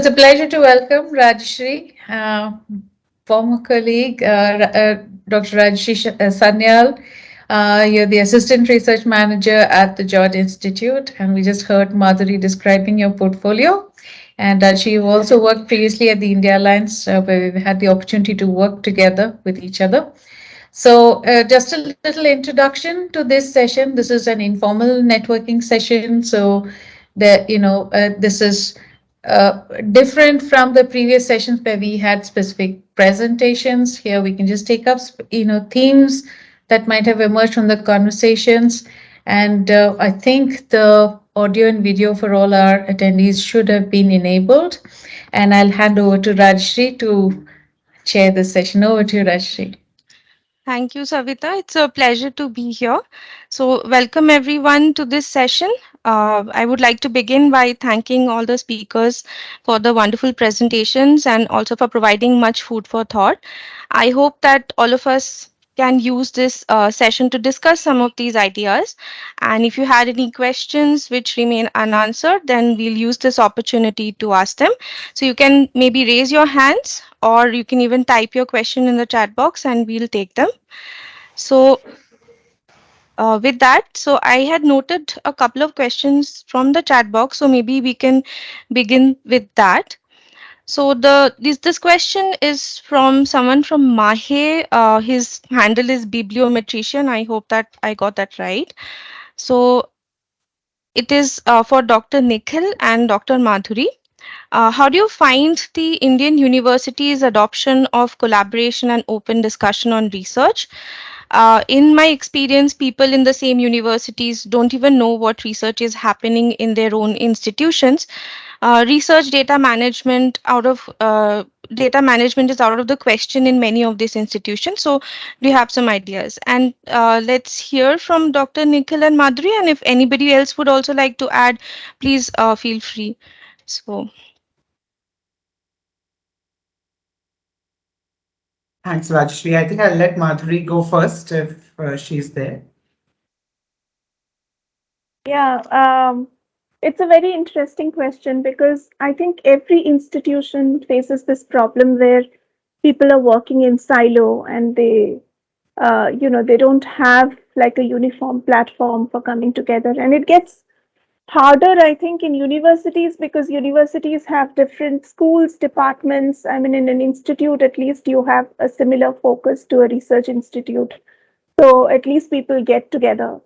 a pleasure to welcome Rajeshree, former colleague, Dr. Rajeshree Sanyal. You're the Assistant Research Manager at the George Institute, and we just heard Madhuri describing your portfolio. And she also worked previously at the India Alliance, where we had the opportunity to work together with each other. So just a little introduction to this session. This is an informal networking session. So this is different from the previous sessions where we had specific presentations. Here we can just take up, themes that might have emerged from the conversations. And I think the audio and video for all our attendees should have been enabled. And I'll hand over to Rajeshree to chair this session. Over to you, Rajeshree. Thank you, Savita. It's a pleasure to be here. So welcome everyone to this session. I would like to begin by thanking all the speakers for the wonderful presentations and also for providing much food for thought. I hope that all of us can use this session to discuss some of these ideas. And if you had any questions which remain unanswered, then we'll use this opportunity to ask them. So you can maybe raise your hands, or you can even type your question in the chat box and we'll take them. So with that, so I had noted a couple of questions from the chat box, so maybe we can begin with that. So this question is from someone from Mahe. His handle is bibliometrician. I hope that I got that right. So it is for Dr. Nikhil and Dr. Madhuri. How do you find the Indian universities' adoption of collaboration and open discussion on research? In my experience, people in the same universities don't even know what research is happening in their own institutions. Research data management is out of the question in many of these institutions. So do you have some ideas? And let's hear from Dr. Nikhil and Madhuri, and if anybody else would also like to add, please feel free. So. Thanks, Rajeshree. I think I'll let Madhuri go first if she's there. Yeah, it's a very interesting question because I think every institution faces this problem where people are working in silo and they don't have like a uniform platform for coming together, and it gets harder, I think, in universities because universities have different schools, departments. I mean, in an institute, at least you have a similar focus to a research institute. So at least people get together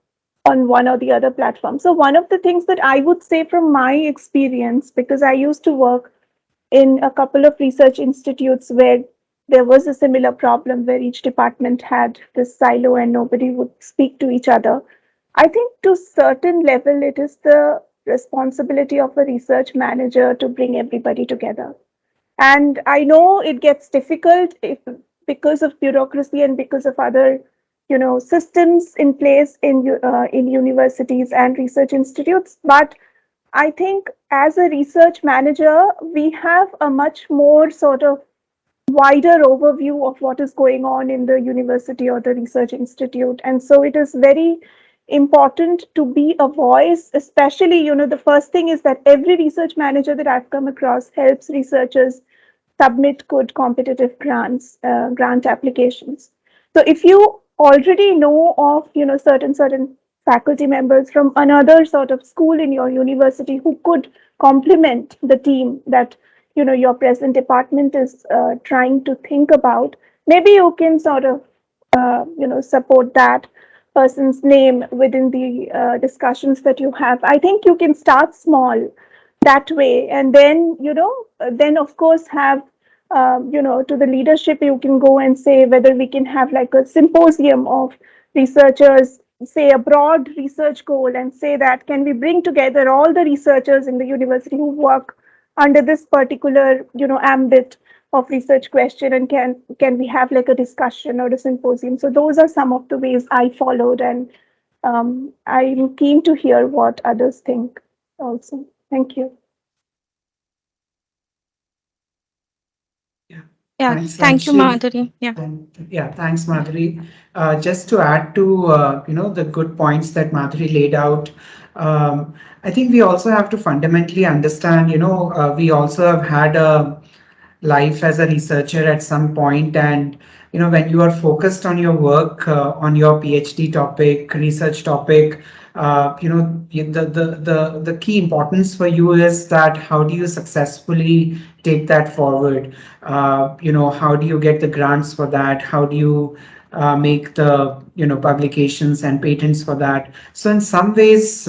on one or the other platform. So one of the things that I would say from my experience, because I used to work in a couple of research institutes where there was a similar problem where each department had this silo and nobody would speak to each other. I think to a certain level, it is the responsibility of a research manager to bring everybody together. And I know it gets difficult because of bureaucracy and because of other, systems in place in universities and research institutes. But I think as a research manager, we have a much more sort of wider overview of what is going on in the university or the research institute. And so it is very important to be a voice, especially, the first thing is that every research manager that I've come across helps researchers submit good competitive grant applications. So if you already know of, certain faculty members from another sort of school in your university who could complement the team that, your present department is trying to think about, maybe you can sort of, support that person's name within the discussions that you have. I think you can start small that way, and then then of course have to the leadership you can go and say whether we can have like a symposium of researchers, say a broad research goal, and say that can we bring together all the researchers in the university who work under this particular ambit of research question, and can we have like a discussion or a symposium. So those are some of the ways I followed, and I'm keen to hear what others think also. Thank you. Yeah, thank you, Madhuri. Yeah, thanks, Madhuri. Just to add to the good points that Madhuri laid out, I think we also have to fundamentally understand, we also have had a life as a researcher at some point, and when you are focused on your work, on your PhD topic, research topic, the key importance for you is that how do you successfully take that forward? How do you get the grants for that? How do you make the publications and patents for that? So in some ways,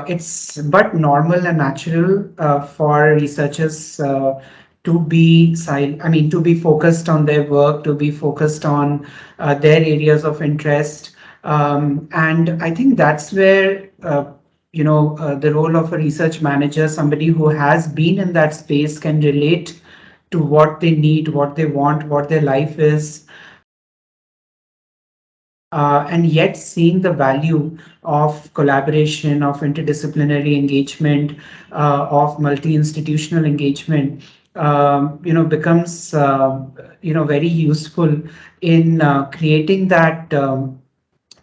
it's but normal and natural for researchers to be to be focused on their work, to be focused on their areas of interest. And I think that's where the role of a research manager, somebody who has been in that space, can relate to what they need, what they want, what their life is, and yet seeing the value of collaboration, of interdisciplinary engagement, of multi-institutional engagement, becomes very useful in creating that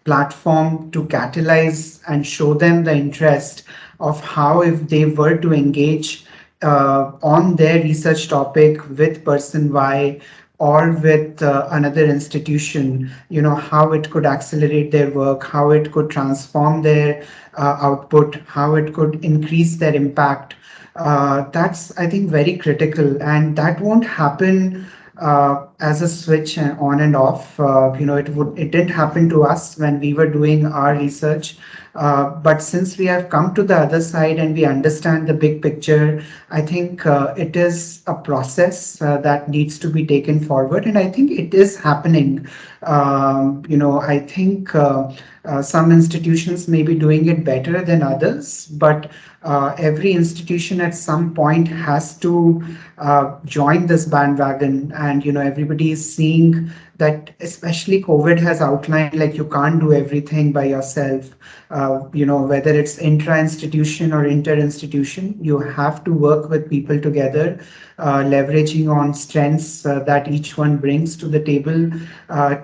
platform to catalyze and show them the interest of how, if they were to engage on their research topic with person Y or with another institution, how it could accelerate their work, how it could transform their output, how it could increase their impact. That's, I think, very critical, and that won't happen as a switch on and off. It didn't happen to us when we were doing our research. But since we have come to the other side and we understand the big picture, I think it is a process that needs to be taken forward. And I think it is happening. I think some institutions may be doing it better than others, but every institution at some point has to join this bandwagon. And everybody is seeing that, especially COVID has outlined, like, you can't do everything by yourself. Whether it's intra-institution or inter-institution, you have to work with people together, leveraging on strengths that each one brings to the table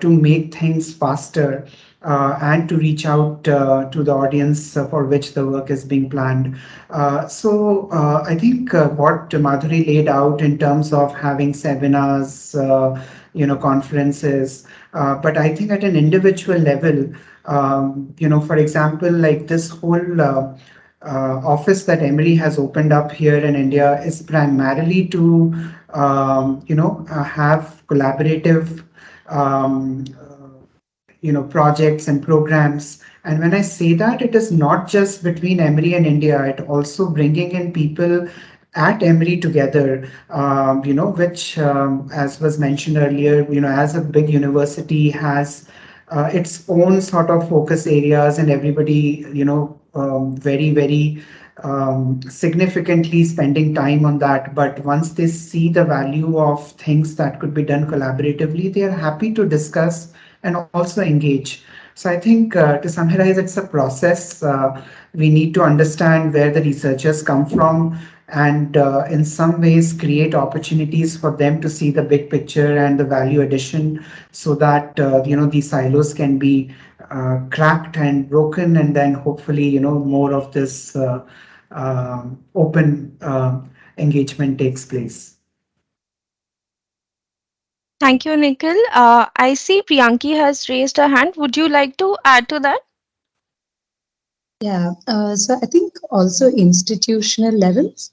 to make things faster. And to reach out to the audience for which the work is being planned. So I think what Madhuri laid out in terms of having seminars, conferences, but I think at an individual level, for example, like this whole office that Emory has opened up here in India is primarily to, have collaborative projects and programs. And when I say that, it is not just between Emory and India, it also bringing in people at Emory together, which, as was mentioned earlier, as a big university has its own sort of focus areas, and everybody, very, very significantly spending time on that. But once they see the value of things that could be done collaboratively, they are happy to discuss and also engage. So I think to summarize, it's a process. We need to understand where the researchers come from, and in some ways create opportunities for them to see the big picture and the value addition, so that these silos can be cracked and broken, and then hopefully more of this open engagement takes place. Thank you, Nikhil. I see Priyanki has raised her hand. Would you like to add to that? Yeah, so I think also institutional levels,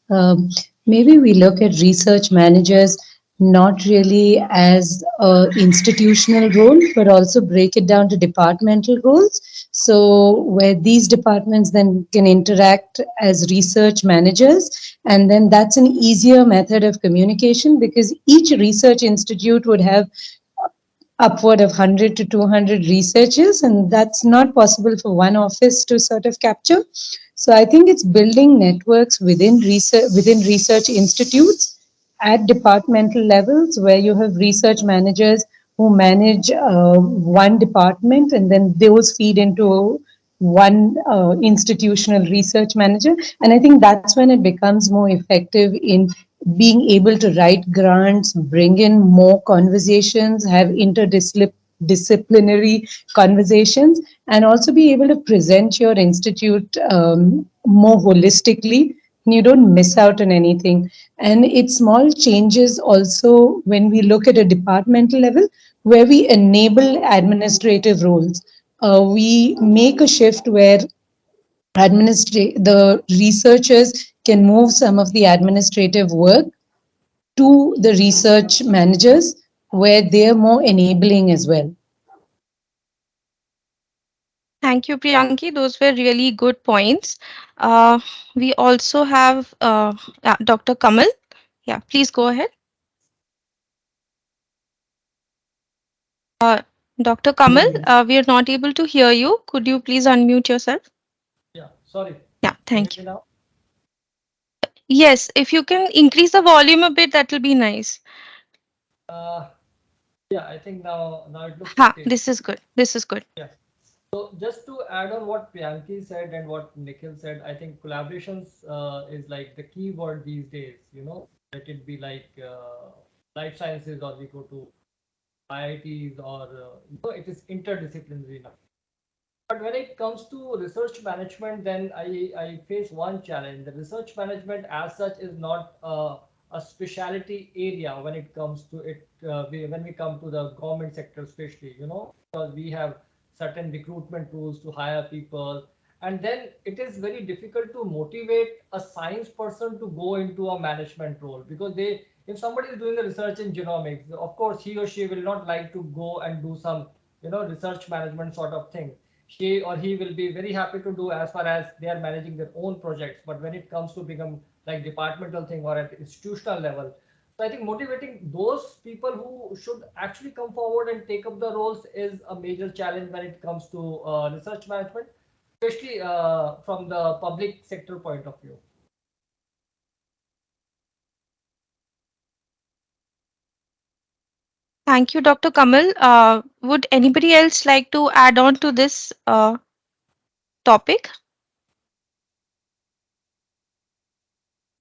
maybe we look at research managers not really as a institutional role, but also break it down to departmental roles. So where these departments then can interact as research managers, and then that's an easier method of communication, because each research institute would have upward of 100 to 200 researchers, and that's not possible for one office to sort of capture. So I think it's building networks within research institutes at departmental levels, where you have research managers who manage one department, and then those feed into one institutional research manager. And I think that's when it becomes more effective in being able to write grants, bring in more conversations, have interdisciplinary interdisciplinary conversations, and also be able to present your institute more holistically. You don't miss out on anything. And it's small changes also when we look at a departmental level where we enable administrative roles. We make a shift where the researchers can move some of the administrative work to the research managers where they're more enabling as well. Thank you, Priyanki. Those were really good points. We also have Dr. Kamal. Yeah, please go ahead. Dr. Kamal, we are not able to hear you. Could you please unmute yourself? Yeah, sorry. Yeah, thank Can you. you now? Yes, if you can increase the volume a bit, that will be nice. Yeah, I think now it looks Ha, okay. this is good. This is good. Yeah. So just to add on what Priyanki said and what Nikhil said, I think collaborations is like the key word these days. Let it be like life sciences, or we go to IITs, or it is interdisciplinary now. But when it comes to research management, then I face one challenge. The research management as such is not a specialty area when it comes to it, when we come to the government sector, especially, because we have certain recruitment tools to hire people. And then it is very difficult to motivate a science person to go into a management role, because if somebody is doing a research in genomics, of course, he or she will not like to go and do some, research management sort of thing. She or he will be very happy to do as far as they are managing their own projects. But when it comes to become like departmental thing or at institutional level, so I think motivating those people who should actually come forward and take up the roles is a major challenge when it comes to research management, especially from the public sector point of view. Thank you, Dr. Kamal. Would anybody else like to add on to this topic?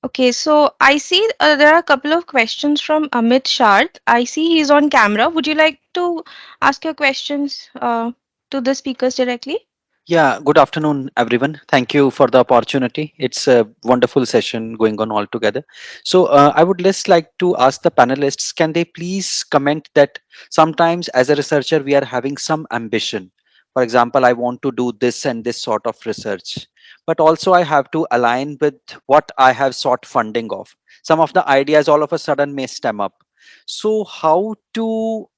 Okay, so I see there are a couple of questions from Amit Shard. I see he's on camera. Would you like to ask your questions to the speakers directly? Yeah, good afternoon, everyone. Thank you for the opportunity. It's a wonderful session going on all together. So I would just like to ask the panelists, can they please comment that sometimes as a researcher, we are having some ambition. For example, I want to do this and this sort of research, but also I have to align with what I have sought funding of. Some of the ideas all of a sudden may stem up. So how to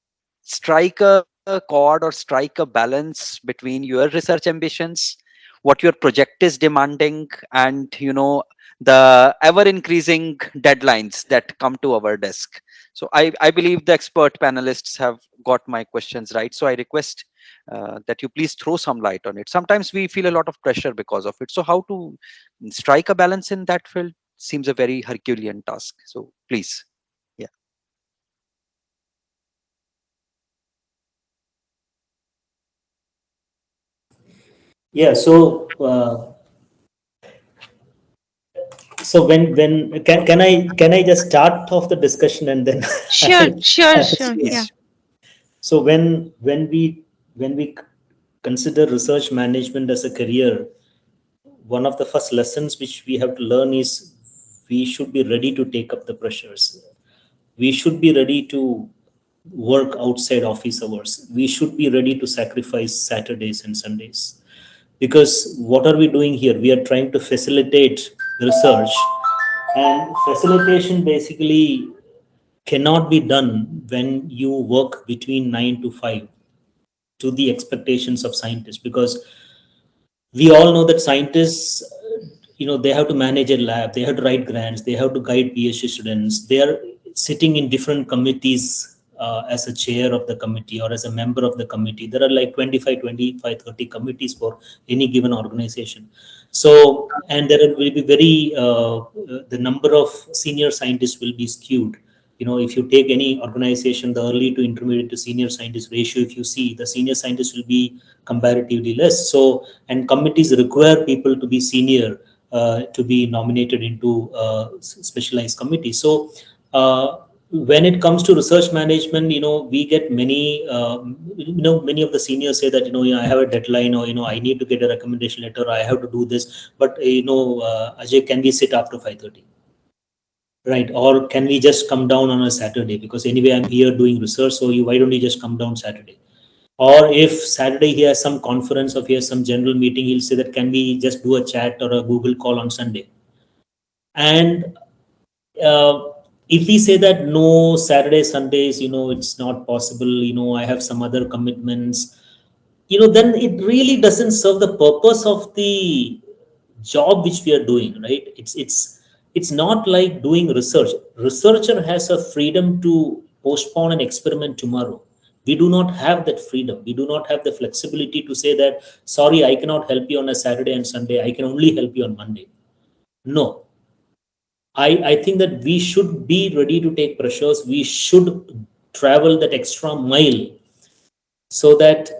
strike a chord or strike a balance between your research ambitions, what your project is demanding, and the ever increasing deadlines that come to our desk. So I believe the expert panelists have got my questions right, so I request that you please throw some light on it. Sometimes we feel a lot of pressure because of it, so how to strike a balance in that field seems a very Herculean task. So please. Yeah. Yeah, so when can I just start off the discussion and then Sure, sure, I'll yeah. So when we consider research management as a career, one of the first lessons which we have to learn is we should be ready to take up the pressures. We should be ready to work outside office hours. We should be ready to sacrifice Saturdays and Sundays. Because what are we doing here? We are trying to facilitate research, and facilitation basically cannot be done when you work between 9 to 5 to the expectations of scientists, because we all know that scientists, they have to manage a lab, they have to write grants, they have to guide PhD students, they are sitting in different committees as a chair of the committee or as a member of the committee. There are like 25, 30 committees for any given organization. So, and there will be the number of senior scientists will be skewed. If you take any organization, the early to intermediate to senior scientist ratio, if you see, the senior scientists will be comparatively less. So, and committees require people to be senior to be nominated into specialized committees. So, when it comes to research management, we get many, many of the seniors say that, yeah, I have a deadline, or, I need to get a recommendation letter, I have to do this. But, Ajay, can we sit after 5:30? Right? Or can we just come down on a Saturday? Because anyway, I'm here doing research, so why don't you just come down Saturday? Or if Saturday he has some conference or he has some general meeting, he'll say that, can we just do a chat or a Google call on Sunday? And if we say that no, Saturday, Sundays, it's not possible, I have some other commitments, then it really doesn't serve the purpose of the job which we are doing, right? It's not like doing research. Researcher has a freedom to postpone an experiment tomorrow. We do not have that freedom. We do not have the flexibility to say that, sorry, I cannot help you on a Saturday and Sunday. I can only help you on Monday. No. I think that we should be ready to take pressures. We should travel that extra mile, so that,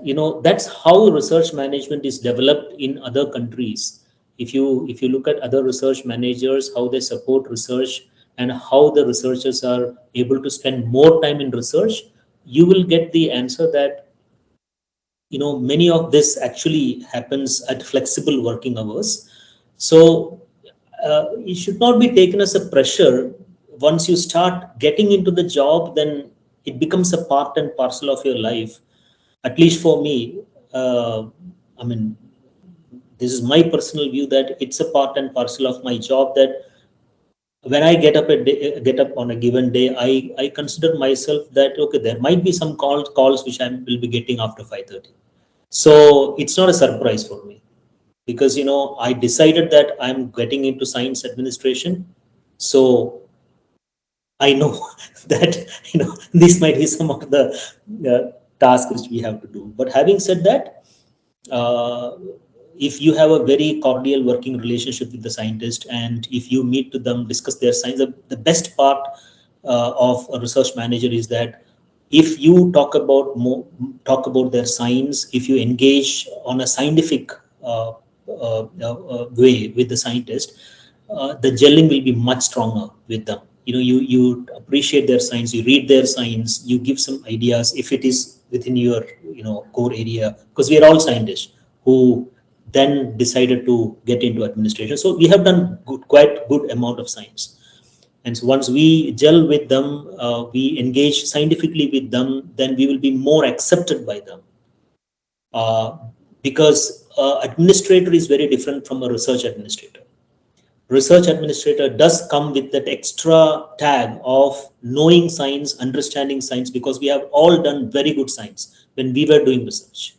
that's how research management is developed in other countries. If you look at other research managers, how they support research and how the researchers are able to spend more time in research, you will get the answer that, many of this actually happens at flexible working hours. So it should not be taken as a pressure. Once you start getting into the job, then it becomes a part and parcel of your life. At least for me, this is my personal view, that it's a part and parcel of my job, that when I get up on a given day, I consider myself that, okay, there might be some calls which I will be getting after 5:30. So it's not a surprise for me, because, I decided that I'm getting into science administration. So I know that, this might be some of the tasks which we have to do. But having said that, if you have a very cordial working relationship with the scientist, and if you meet to them, discuss their science, the best part of a research manager is that if you talk about their science, if you engage on a scientific way with the scientist, the gelling will be much stronger with them. You appreciate their science, you read their science, you give some ideas if it is within your core area, because we are all scientists who then decided to get into administration. So we have done quite good amount of science. And so once we gel with them, we engage scientifically with them, then we will be more accepted by them. Because administrator is very different from a research administrator. Research administrator does come with that extra tag of knowing science, understanding science, because we have all done very good science when we were doing research,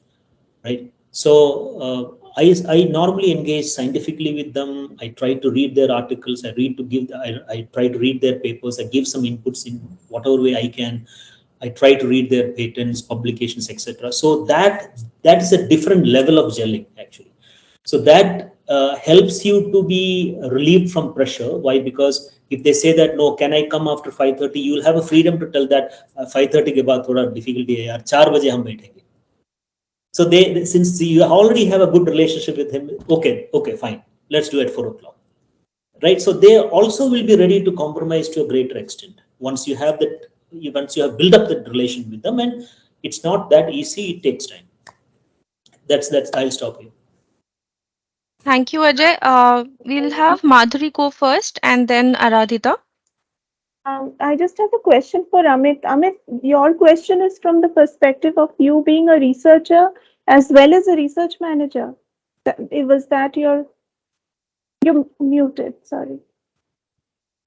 right? So I normally engage scientifically with them. I try to read their articles. I try to read their papers. I give some inputs in whatever way I can. I try to read their patents, publications, etc. So that is a different level of gelling, actually. So that helps you to be relieved from pressure. Why? Because if they say that, no, can I come after 5:30, you will have a freedom to tell that 5:30 के बाद थोड़ा difficulty है यार, 4 बजे हम बैठेंगे. So since you already have a good relationship with him, okay, fine, let's do it 4 o'clock, right? So they also will be ready to compromise to a greater extent once you have built up that relation with them, and it's not that easy. It takes time. That's. I'll stop here. Thank you, Ajay. We'll have Madhuri go first and then Aradhita. I just have a question for Amit. Amit, your question is from the perspective of you being a researcher as well as a research manager. Was that you're muted, sorry.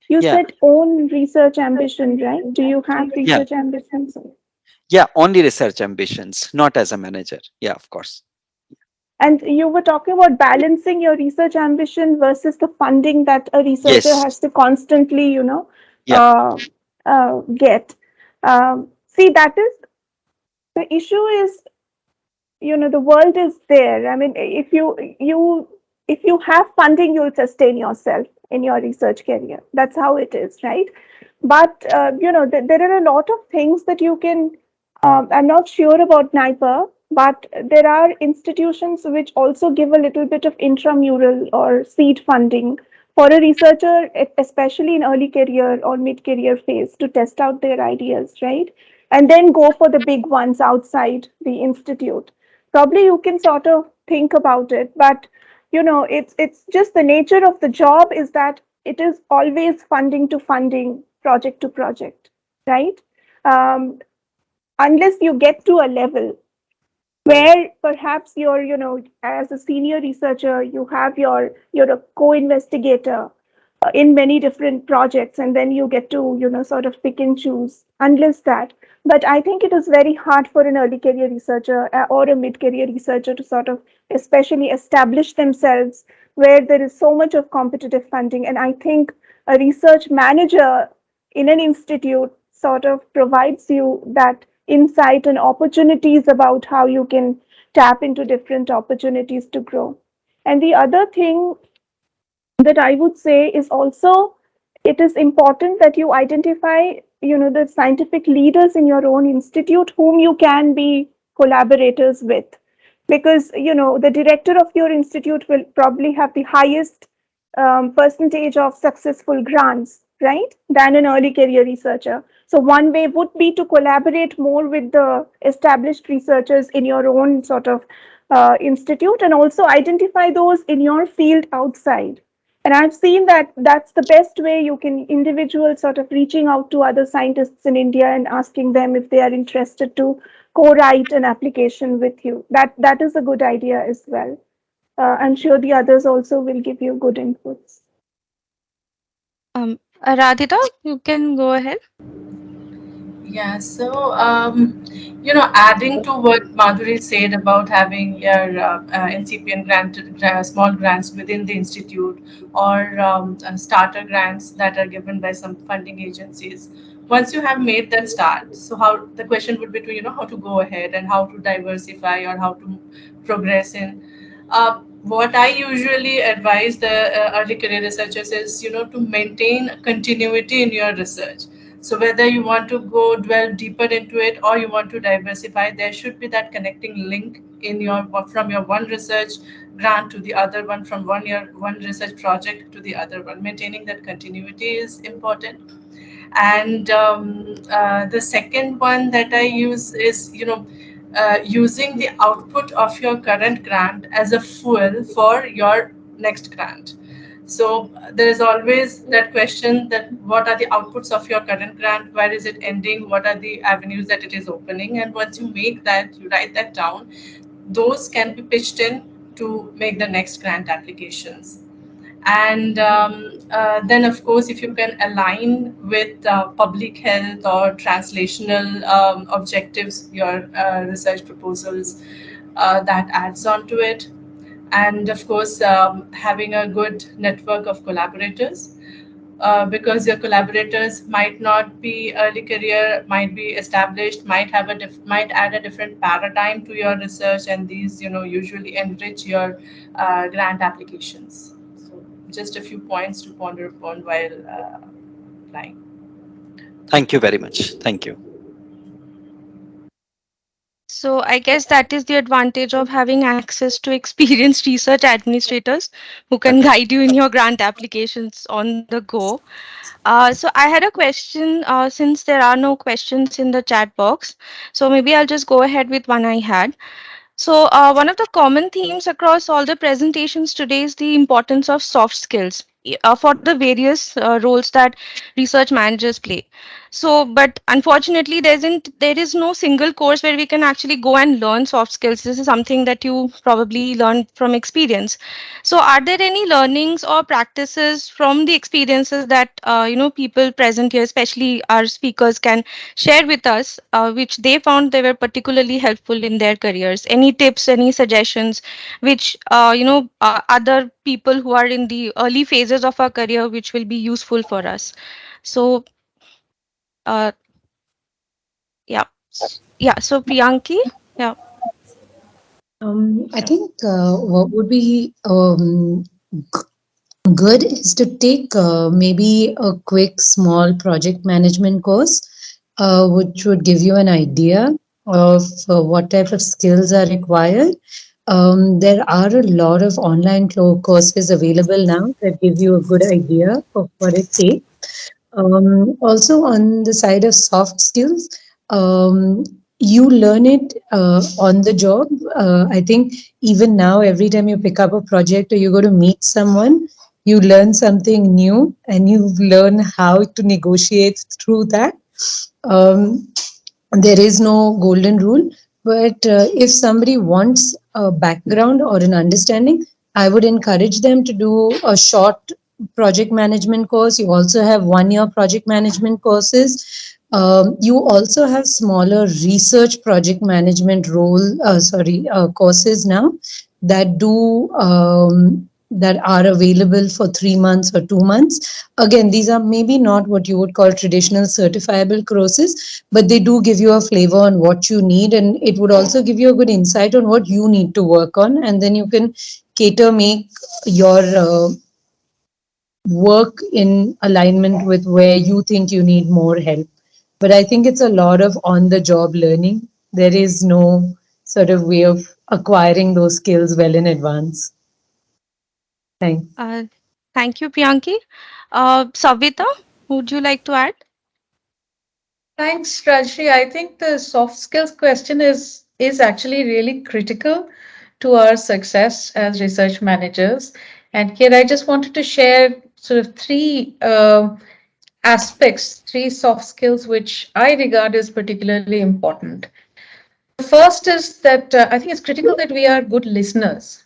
You said own research ambition, right? Do you have research ambitions? Yeah, only research ambitions, not as a manager. Yeah, of course. And you were talking about balancing your research ambition versus the funding that a researcher has to constantly, get. See, that is the issue. Is the world is there. I mean, if you have funding, you'll sustain yourself in your research career. That's how it is, right? But there are a lot of things that you can. I'm not sure about NIPA, but there are institutions which also give a little bit of intramural or seed funding for a researcher, especially in early career or mid-career phase, to test out their ideas, right? And then go for the big ones outside the institute. Probably you can sort of think about it, but it's just the nature of the job is that it is always funding to funding, project to project, right? Um, unless you get to a level where perhaps as a senior researcher, you're a co-investigator in many different projects, and then you get to sort of pick and choose. Unless that, but I think it is very hard for an early career researcher or a mid career researcher to sort of especially establish themselves where there is so much of competitive funding. And I think a research manager in an institute sort of provides you that insight and opportunities about how you can tap into different opportunities to grow. And the other thing that I would say is also it is important that you identify, the scientific leaders in your own institute whom you can be collaborators with. Because, the director of your institute will probably have the highest percentage of successful grants, right, than an early career researcher. So one way would be to collaborate more with the established researchers in your own sort of institute, and also identify those in your field outside. And I've seen that that's the best way you can individual sort of reaching out to other scientists in India and asking them if they are interested to co-write an application with you. That is a good idea as well. I'm sure the others also will give you good inputs. Radhika, you can go ahead. Yeah, so adding to what Madhuri said about having your incipient small grants within the institute, or starter grants that are given by some funding agencies. Once you have made that start, so how the question would be to how to go ahead and how to diversify or how to progress in. What I usually advise the early career researchers is to maintain continuity in your research. So whether you want to go dwell deeper into it or you want to diversify, there should be that connecting link in your from your one research grant to the other one, from one research project to the other one. Maintaining that continuity is important. And the second one that I use is using the output of your current grant as a fuel for your next grant. So there is always that question that what are the outputs of your current grant? Where is it ending? What are the avenues that it is opening? And once you make that, you write that down, those can be pitched in to make the next grant applications. And then, of course, if you can align with public health or translational objectives, your research proposals, that adds on to it. And of course, having a good network of collaborators, because your collaborators might not be early career, might be established, might have might add a different paradigm to your research, and these usually enrich your grant applications. So just a few points to ponder upon while applying. Thank you very much. Thank you. So I guess that is the advantage of having access to experienced research administrators who can guide you in your grant applications on the go. So I had a question, since there are no questions in the chat box. So maybe I'll just go ahead with one I had. So one of the common themes across all the presentations today is the importance of soft skills for the various roles that research managers play. So, but unfortunately, there is no single course where we can actually go and learn soft skills. This is something that you probably learn from experience. So, are there any learnings or practices from the experiences that people present here, especially our speakers, can share with us, which they found they were particularly helpful in their careers? Any tips, any suggestions, which other people who are in the early phases of our career, which will be useful for us? So, yeah, So Priyanki, yeah. I think what would be good is to take maybe a quick small project management course, which would give you an idea of what type of skills are required. There are a lot of online courses available now that give you a good idea of what it takes. Also, on the side of soft skills, you learn it on the job. I think even now, every time you pick up a project or you go to meet someone, you learn something new and you learn how to negotiate through that. Um, there is no golden rule, but if somebody wants a background or an understanding, I would encourage them to do a short project management course. You also have 1 year project management courses. You also have smaller research project management courses now that do that are available for 3 months or 2 months. Again, these are maybe not what you would call traditional certifiable courses, but they do give you a flavor on what you need, and it would also give you a good insight on what you need to work on, and then you can make your work in alignment with where you think you need more help. But I think it's a lot of on the job learning. There is no sort of way of acquiring those skills well in advance. Thanks. Thank you, Priyanki. Savita, would you like to add? Thanks, Rajeshree. I think the soft skills question is actually really critical to our success as research managers. And here I just wanted to share sort of three aspects, three soft skills which I regard as particularly important. The first is that I think it's critical that we are good listeners.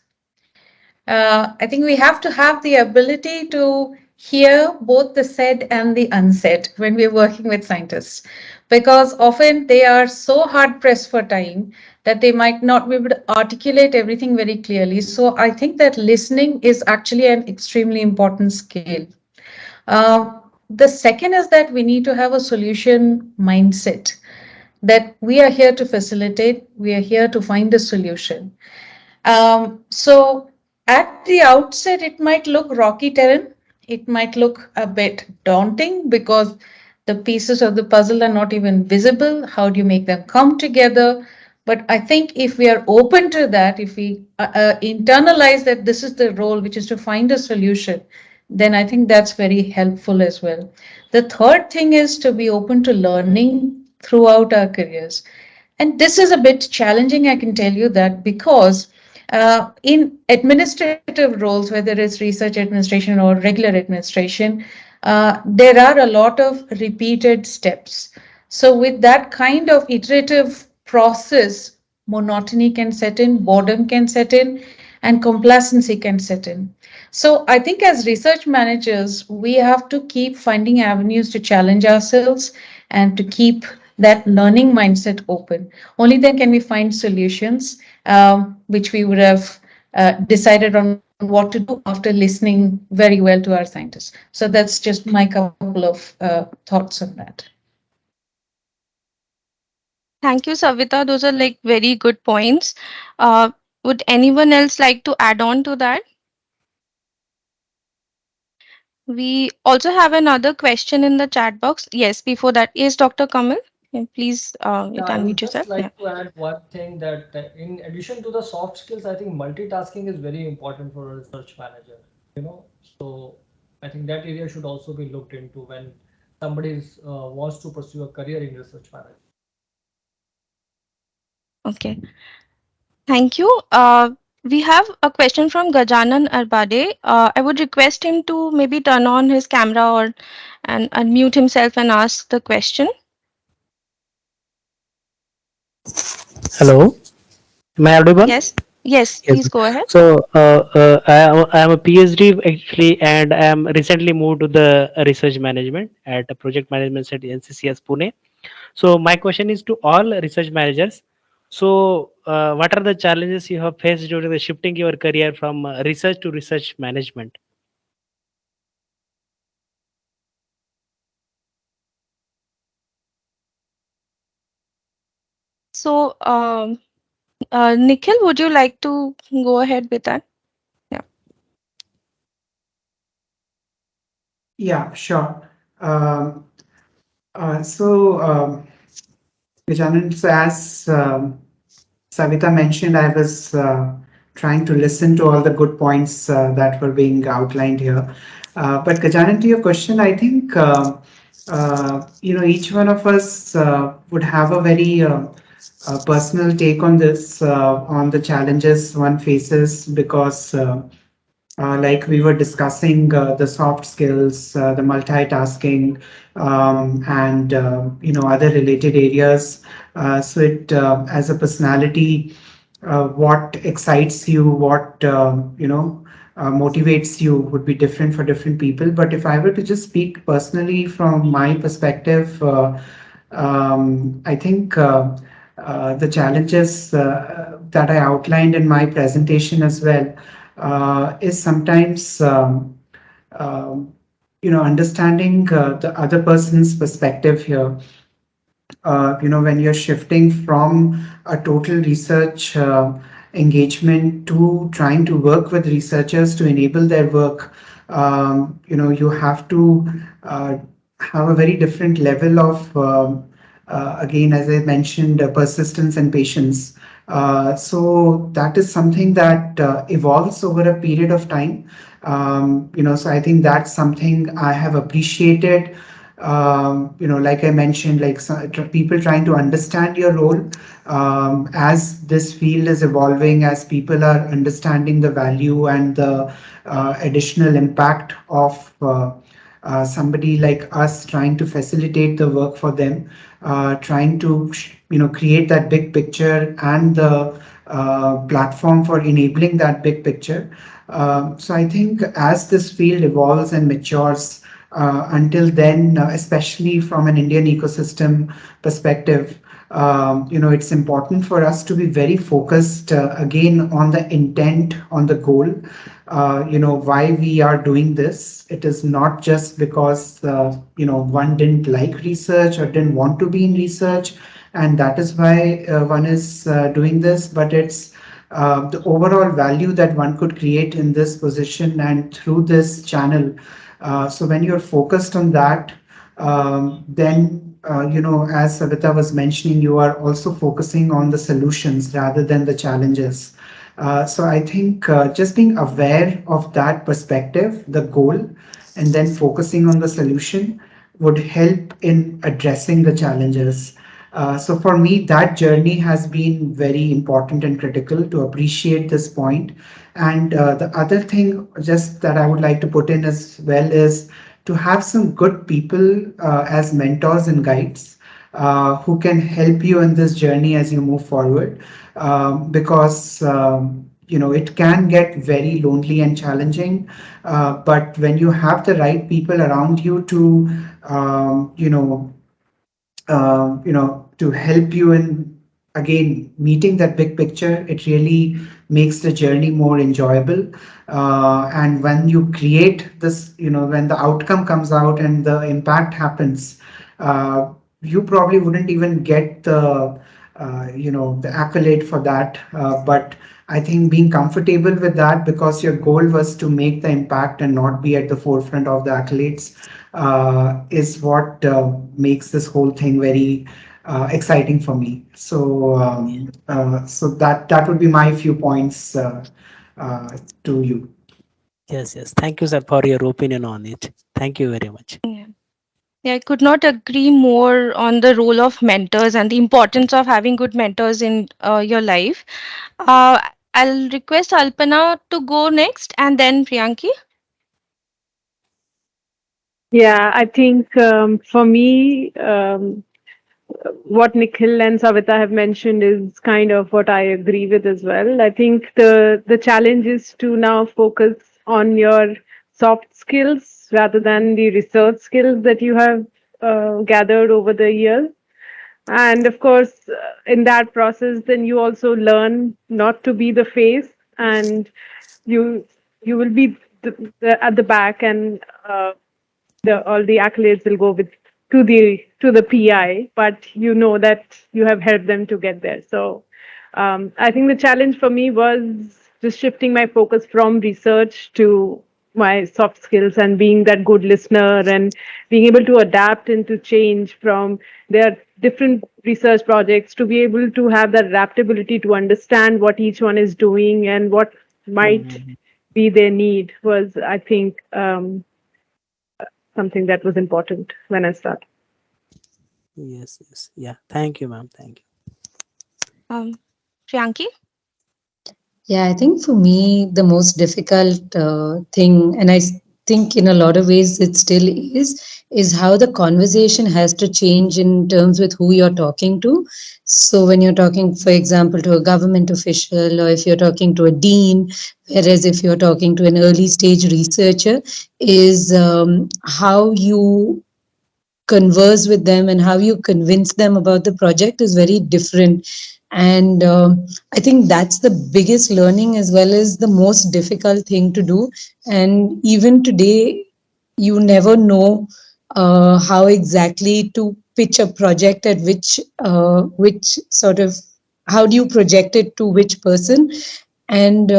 I think we have to have the ability to hear both the said and the unsaid when we're working with scientists, because often they are so hard pressed for time that they might not be able to articulate everything very clearly. So I think that listening is actually an extremely important skill. The second is that we need to have a solution mindset, that we are here to facilitate, we are here to find a solution. So at the outset, it might look rocky terrain. It might look a bit daunting because the pieces of the puzzle are not even visible. How do you make them come together? But I think if we are open to that, if we internalize that this is the role, which is to find a solution, then I think that's very helpful as well. The third thing is to be open to learning throughout our careers. And this is a bit challenging, I can tell you that, because in administrative roles, whether it's research administration or regular administration, there are a lot of repeated steps. So with that kind of iterative process, monotony can set in, boredom can set in, and complacency can set in. So I think as research managers, we have to keep finding avenues to challenge ourselves and to keep that learning mindset open. Only then can we find solutions which we would have decided on what to do after listening very well to our scientists. So that's just my couple of thoughts on that. Thank you, Savita. Those are like very good points. Would anyone else like to add on to that? We also have another question in the chat box. Yes, before that, yes, Dr. Kamal, please Yeah, I would unmute just yourself. Yeah. like to add one thing that in addition to the soft skills, I think multitasking is very important for a research manager. So I think that area should also be looked into when somebody wants to pursue a career in research management. Okay. Thank you. We have a question from Gajanan Arbade. I would request him to maybe turn on his camera or and unmute himself and ask the question. Hello, am I audible? Yes. Yes, Yes. please go ahead. So I am a PhD actually, and I am recently moved to the research management at a project management at NCCS Pune. So my question is to all research managers. So what are the challenges you have faced during the shifting your career from research to research management? So, Nikhil, would you like to go ahead with that? Yeah. Yeah, sure. Gajanan, so as Savita mentioned, I was trying to listen to all the good points that were being outlined here. But Gajanan, to your question, I think each one of us would have a very personal take on this, on the challenges one faces, because like we were discussing the soft skills, the multitasking, and other related areas. So it as a personality, what excites you, what motivates you would be different for different people. But if I were to just speak personally from my perspective, I think the challenges that I outlined in my presentation as well is sometimes understanding the other person's perspective here. When you're shifting from a total research engagement to trying to work with researchers to enable their work, you have to have a very different level of, again, as I mentioned, persistence and patience. So that is something that evolves over a period of time. So I think that's something I have appreciated. Like I mentioned, like people trying to understand your role as this field is evolving, as people are understanding the value and the additional impact of somebody like us trying to facilitate the work for them, trying to create that big picture and the platform for enabling that big picture. So I think as this field evolves and matures, until then, especially from an Indian ecosystem perspective, it's important for us to be very focused again on the intent, on the goal. Why we are doing this. It is not just because one didn't like research or didn't want to be in research, and that is why one is doing this, but it's the overall value that one could create in this position and through this channel. So when you're focused on that, then as Savita was mentioning, you are also focusing on the solutions rather than the challenges. So I think just being aware of that perspective, the goal, and then focusing on the solution would help in addressing the challenges. So for me, that journey has been very important and critical to appreciate this point. And the other thing just that I would like to put in as well is to have some good people as mentors and guides who can help you in this journey as you move forward. Because it can get very lonely and challenging. But when you have the right people around you to to help you in again meeting that big picture, it really makes the journey more enjoyable. And when you create this, when the outcome comes out and the impact happens, you probably wouldn't even get the the accolade for that. But I think being comfortable with that, because your goal was to make the impact and not be at the forefront of the accolades, is what makes this whole thing very exciting for me. So so that would be my few points to you. Yes, yes. Thank you, sir, for your opinion on it. Thank you very much. Yeah, I could not agree more on the role of mentors and the importance of having good mentors in your life. I'll request Alpana to go next and then Priyanki. Yeah, I think for me, what Nikhil and Savita have mentioned is kind of what I agree with as well. I think the challenge is to now focus on your soft skills rather than the research skills that you have gathered over the years. And of course, in that process, then you also learn not to be the face, and you will be at the back, and all the accolades will go with to the PI, but you know that you have helped them to get there. So I think the challenge for me was just shifting my focus from research to my soft skills and being that good listener and being able to adapt and to change from different research projects, to be able to have that adaptability to understand what each one is doing and what might Mhm. be their need was, I think, something that was important when I started. Yes, yes. Yeah. Thank you, ma'am. Thank you. Priyanki? Yeah, I think for me, the most difficult thing, and think in a lot of ways it still is how the conversation has to change in terms with who you're talking to. So when you're talking, for example, to a government official, or if you're talking to a dean, whereas if you're talking to an early stage researcher, is how you converse with them and how you convince them about the project is very different. And I think that's the biggest learning as well as the most difficult thing to do. And even today, you never know how exactly to pitch a project at which sort of how do you project it to which person. And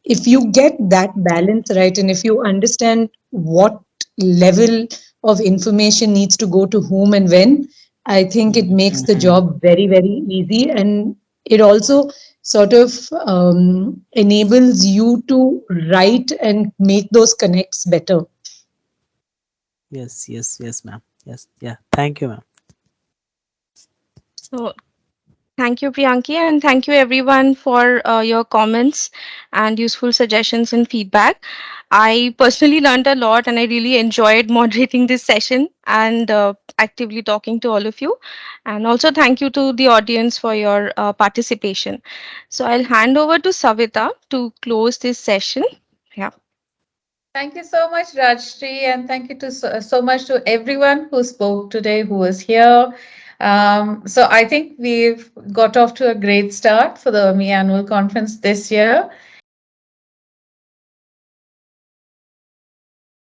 if you get that balance right, and if you understand what level of information needs to go to whom and when, I think it makes the job very, very easy. And it also sort of enables you to write and make those connects better. Yes, yes, yes, ma'am. Yes, yeah. Thank you, ma'am. So thank you, Priyanki, and thank you everyone for your comments and useful suggestions and feedback. I personally learned a lot and I really enjoyed moderating this session and actively talking to all of you. And also thank you to the audience for your participation. So I'll hand over to Savita to close this session. Yeah. Thank you so much, Rajshri, and thank you to so much to everyone who spoke today, who was here. So I think we've got off to a great start for the IRMI Annual Conference this year.